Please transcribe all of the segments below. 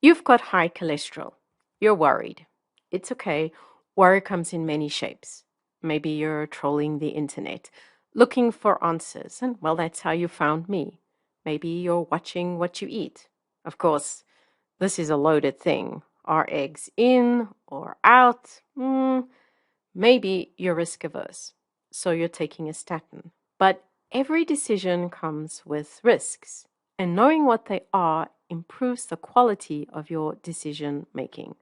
You've got high cholesterol. You're worried. It's okay. Worry comes in many shapes. Maybe you're trolling the internet, looking for answers, and well, that's how you found me. Maybe you're watching what you eat. Of course, this is a loaded thing. Are eggs in or out? Maybe you're risk averse, so you're taking a statin. But every decision comes with risks, and knowing what they are improves the quality of your decision making.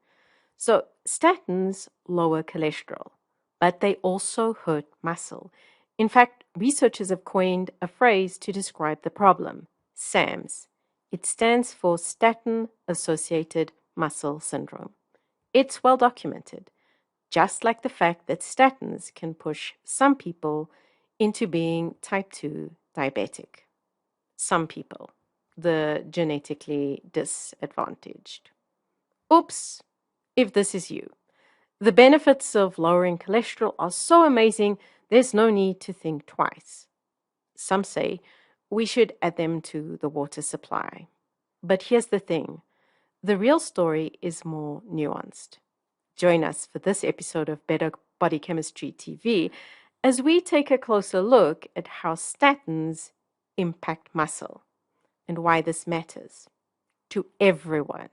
So, statins lower cholesterol, but they also hurt muscle. In fact, researchers have coined a phrase to describe the problem: SAMS. It stands for statin associated muscle syndrome. It's well documented, just like the fact that statins can push some people into being type 2 diabetic. Some people, the genetically disadvantaged. Oops, if this is you. The benefits of lowering cholesterol are so amazing, there's no need to think twice. Some say we should add them to the water supply. But here's the thing, the real story is more nuanced. Join us for this episode of Better Body Chemistry TV as we take a closer look at how statins impact muscle and why this matters to everyone.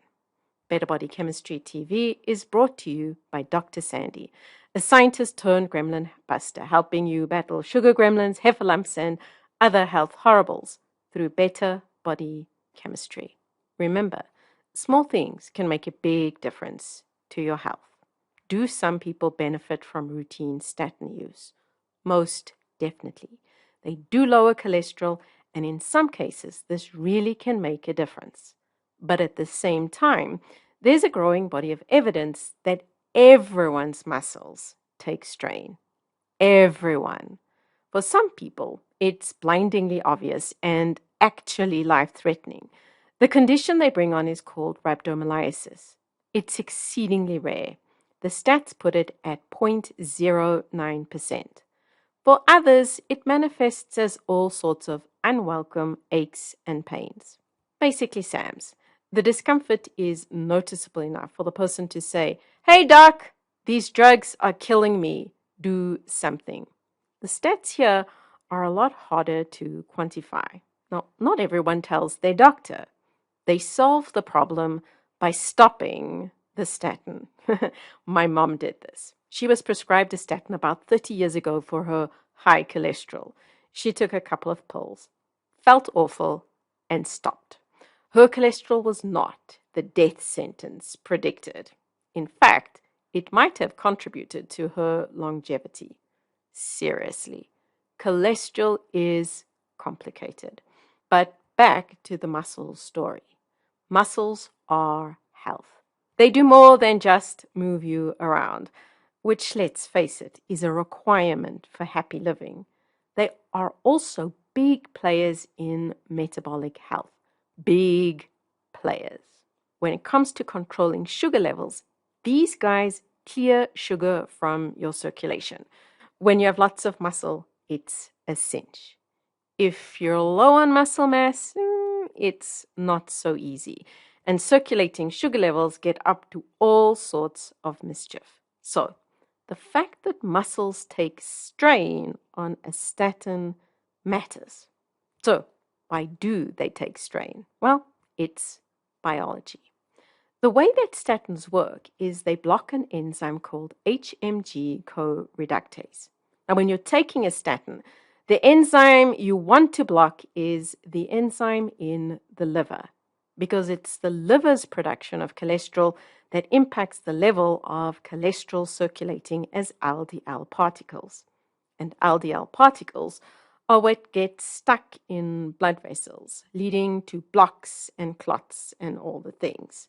Better Body Chemistry TV is brought to you by Dr. Sandy, a scientist turned gremlin buster, helping you battle sugar gremlins, heifer lumps, and other health horribles through better body chemistry. Remember, small things can make a big difference to your health. Do some people benefit from routine statin use? Most definitely. They do lower cholesterol, and in some cases, this really can make a difference. But at the same time, there's a growing body of evidence that everyone's muscles take strain. Everyone. For some people, it's blindingly obvious and actually life-threatening. The condition they bring on is called rhabdomyolysis. It's exceedingly rare. The stats put it at 0.09%. For others, it manifests as all sorts of unwelcome aches and pains. Basically, SAMS. The discomfort is noticeable enough for the person to say, "Hey doc, these drugs are killing me. Do something." The stats here are a lot harder to quantify. Now, not everyone tells their doctor. They solve the problem by stopping the statin. My mom did this. She was prescribed a statin about 30 years ago for her high cholesterol. She took a couple of pills, felt awful, and stopped. Her cholesterol was not the death sentence predicted. In fact, it might have contributed to her longevity. Seriously, cholesterol is complicated. But back to the muscle story. Muscles are health. They do more than just move you around, which, let's face it, is a requirement for happy living. They are also big players in metabolic health. Big players. When it comes to controlling sugar levels, these guys clear sugar from your circulation. When you have lots of muscle, it's a cinch. If you're low on muscle mass, it's not so easy. And circulating sugar levels get up to all sorts of mischief. So, the fact that muscles take strain on a statin matters. So, why do they take strain? Well, it's biology. The way that statins work is they block an enzyme called HMG co-reductase. Now, when you're taking a statin, the enzyme you want to block is the enzyme in the liver, because it's the liver's production of cholesterol that impacts the level of cholesterol circulating as LDL particles. And LDL particles are what get stuck in blood vessels, leading to blocks and clots and all the things.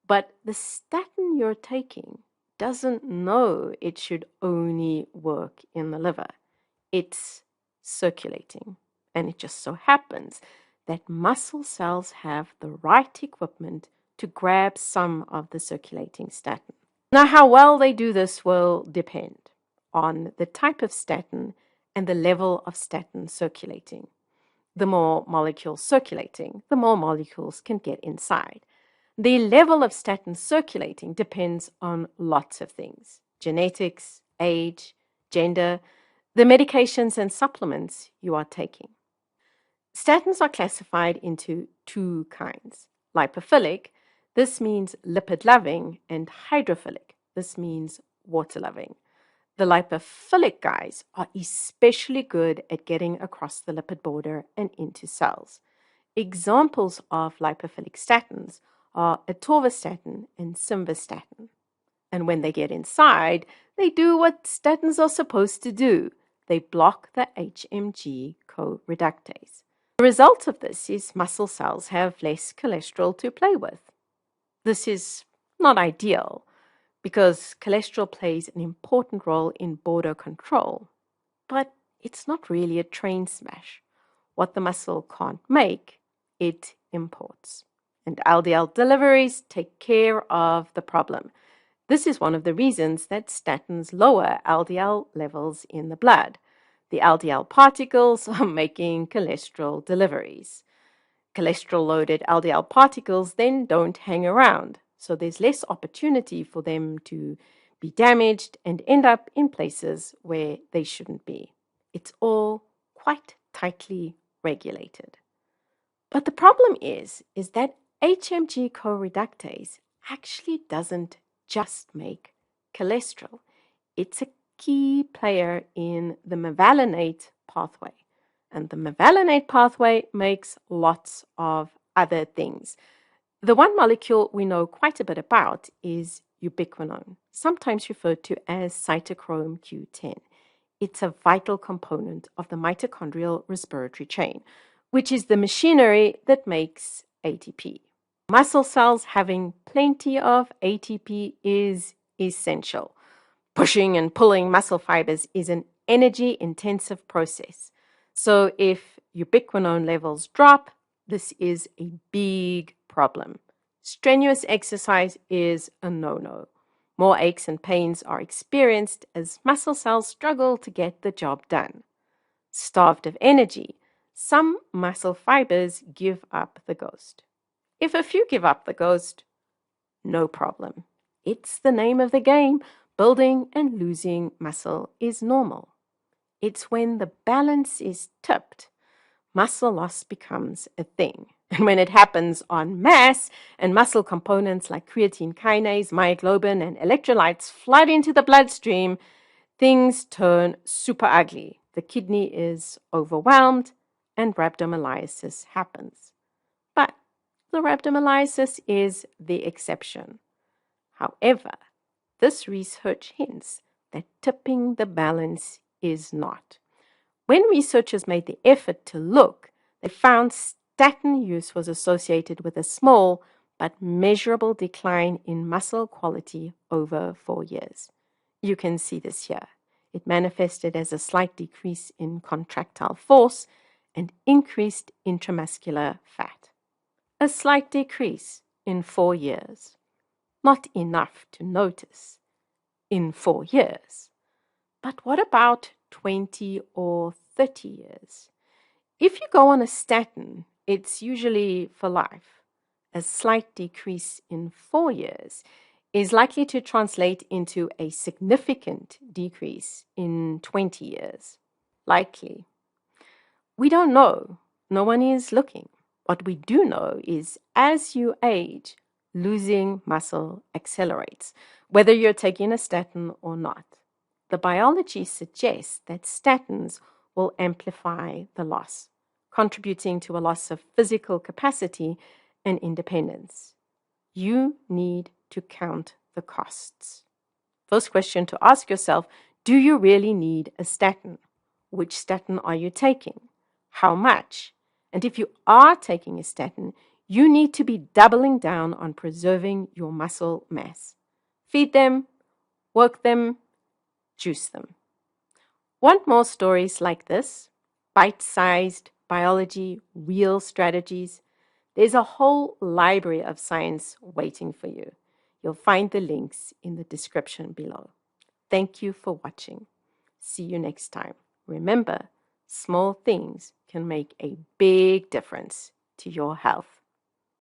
But the statin you're taking doesn't know it should only work in the liver. It's circulating. And it just so happens that muscle cells have the right equipment to grab some of the circulating statin. Now, how well they do this will depend on the type of statin and the level of statin circulating. The more molecules circulating, the more molecules can get inside. The level of statin circulating depends on lots of things: genetics, age, gender, the medications and supplements you are taking. Statins are classified into two kinds: lipophilic, this means lipid-loving, and hydrophilic, this means water-loving. The lipophilic guys are especially good at getting across the lipid border and into cells. Examples of lipophilic statins are atorvastatin and simvastatin. And when they get inside, they do what statins are supposed to do. They block the HMG co-reductase. The result of this is muscle cells have less cholesterol to play with. This is not ideal because cholesterol plays an important role in border control, but it's not really a train smash. What the muscle can't make, it imports. And LDL deliveries take care of the problem. This is one of the reasons that statins lower LDL levels in the blood. The LDL particles are making cholesterol deliveries. Cholesterol-loaded LDL particles then don't hang around, so there's less opportunity for them to be damaged and end up in places where they shouldn't be. It's all quite tightly regulated. But the problem is that HMG co-reductase actually doesn't just make cholesterol. It's a key player in the mevalonate pathway. And the mevalonate pathway makes lots of other things. The one molecule we know quite a bit about is ubiquinone, sometimes referred to as cytochrome Q10. It's a vital component of the mitochondrial respiratory chain, which is the machinery that makes ATP. Muscle cells having plenty of ATP is essential. Pushing and pulling muscle fibers is an energy-intensive process. So if ubiquinone levels drop, this is a big problem. Strenuous exercise is a no-no. More aches and pains are experienced as muscle cells struggle to get the job done. Starved of energy, some muscle fibers give up the ghost. If a few give up the ghost, no problem. It's the name of the game. Building and losing muscle is normal. It's when the balance is tipped, muscle loss becomes a thing. And when it happens en masse and muscle components like creatine kinase, myoglobin, and electrolytes flood into the bloodstream, things turn super ugly. The kidney is overwhelmed and rhabdomyolysis happens. But the rhabdomyolysis is the exception. However, this research hints that tipping the balance is not. When researchers made the effort to look, they found statin use was associated with a small but measurable decline in muscle quality over 4 years. You can see this here. It manifested as a slight decrease in contractile force and increased intramuscular fat. A slight decrease in 4 years. Not enough to notice in 4 years. But what about 20 or 30 years? If you go on a statin, it's usually for life. A slight decrease in 4 years is likely to translate into a significant decrease in 20 years. Likely. We don't know. No one is looking. What we do know is as you age, losing muscle accelerates, whether you're taking a statin or not. The biology suggests that statins will amplify the loss, contributing to a loss of physical capacity and independence. You need to count the costs. First question to ask yourself, do you really need a statin? Which statin are you taking? How much? And if you are taking a statin, you need to be doubling down on preserving your muscle mass. Feed them, work them, juice them. Want more stories like this? Bite-sized biology, real strategies? There's a whole library of science waiting for you. You'll find the links in the description below. Thank you for watching. See you next time. Remember, small things can make a big difference to your health.